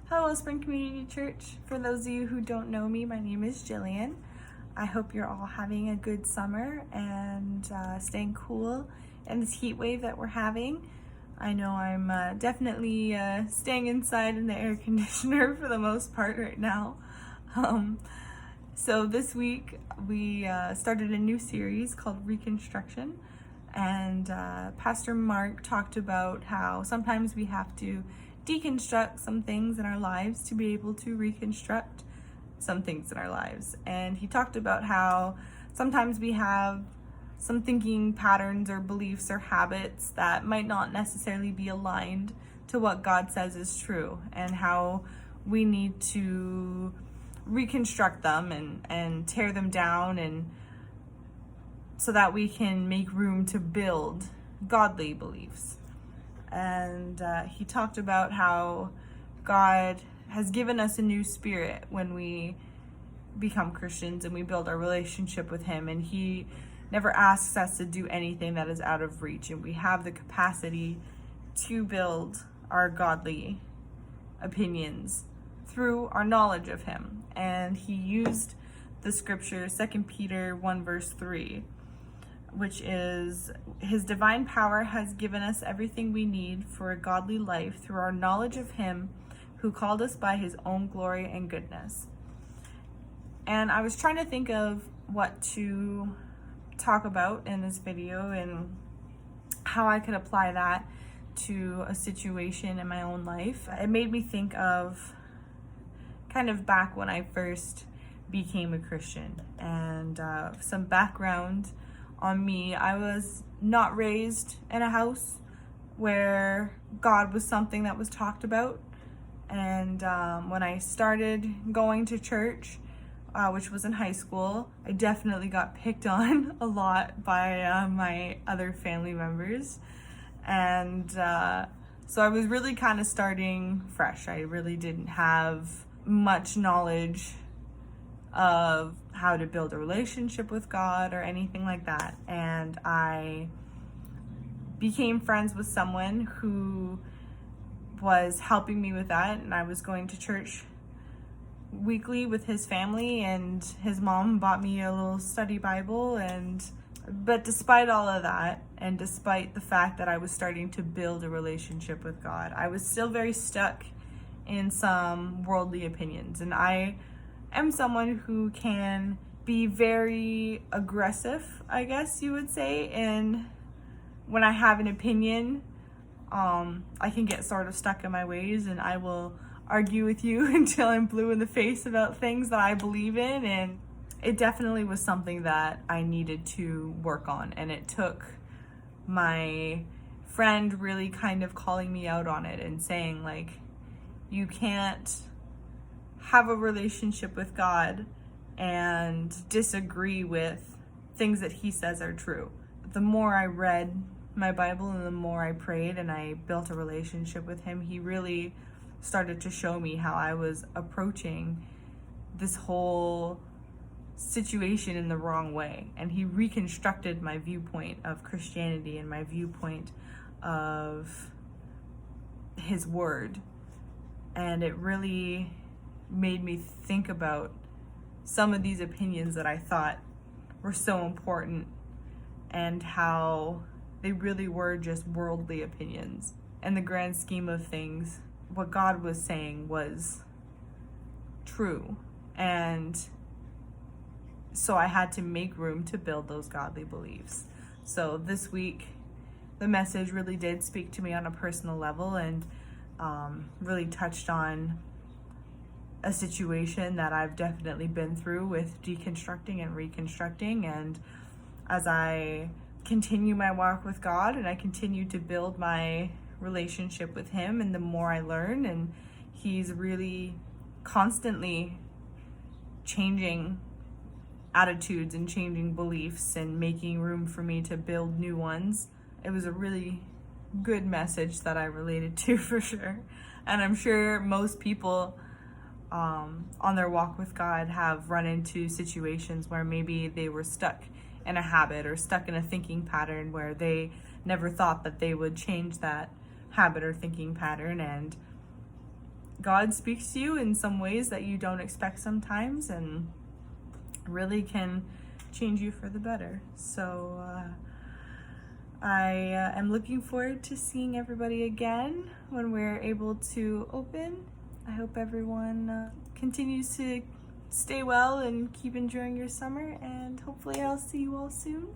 Hello, Spring Community Church. For those of you who don't know me, my name is Jillian. I hope you're all having a good summer and staying cool in this heat wave that we're having. I know I'm definitely staying inside in the air conditioner for the most part right now. So this week we started a new series called Reconstruction, and Pastor Mark talked about how sometimes we have to deconstruct some things in our lives to be able to reconstruct some things in our lives. And he talked about how sometimes we have some thinking patterns or beliefs or habits that might not necessarily be aligned to what God says is true, and how we need to reconstruct them and tear them down, and so that we can make room to build godly beliefs. And he talked about how God has given us a new spirit when we become Christians and we build our relationship with Him, and He never asks us to do anything that is out of reach, and we have the capacity to build our godly opinions through our knowledge of Him. And he used the scripture 2 Peter 1 verse 3, which is, His divine power has given us everything we need for a godly life through our knowledge of Him who called us by His own glory and goodness. And I was trying to think of what to talk about in this video and how I could apply that to a situation in my own life. It made me think of kind of back when I first became a Christian, and some background on me. I was not raised in a house where God was something that was talked about. And when I started going to church, which was in high school, I definitely got picked on a lot by my other family members. And so I was really kind of starting fresh. I really didn't have much knowledge of how to build a relationship with God or anything like that. And I became friends with someone who was helping me with that, and I was going to church weekly with his family, and his mom bought me a little study Bible. But despite all of that, and despite the fact that I was starting to build a relationship with God, I was still very stuck in some worldly opinions. And I am someone who can be very aggressive, I guess you would say, and when I have an opinion, I can get sort of stuck in my ways, and I will argue with you until I'm blue in the face about things that I believe in. And it definitely was something that I needed to work on, and it took my friend really kind of calling me out on it and saying, like, you can't have a relationship with God and disagree with things that He says are true. The more I read my Bible and the more I prayed and I built a relationship with Him, He really started to show me how I was approaching this whole situation in the wrong way. And He reconstructed my viewpoint of Christianity and my viewpoint of His Word. And it really made me think about some of these opinions that I thought were so important, and how they really were just worldly opinions. In the grand scheme of things, what God was saying was true. And so I had to make room to build those godly beliefs. So this week, the message really did speak to me on a personal level, and really touched on a situation that I've definitely been through with deconstructing and reconstructing. And as I continue my walk with God and I continue to build my relationship with Him, and the more I learn, and He's really constantly changing attitudes and changing beliefs and making room for me to build new ones. It was a really good message that I related to, for sure. And I'm sure most people on their walk with God have run into situations where maybe they were stuck in a habit or stuck in a thinking pattern where they never thought that they would change that habit or thinking pattern. And God speaks to you in some ways that you don't expect sometimes, and really can change you for the better. So I am looking forward to seeing everybody again when we're able to open. I hope everyone continues to stay well and keep enjoying your summer, and hopefully I'll see you all soon.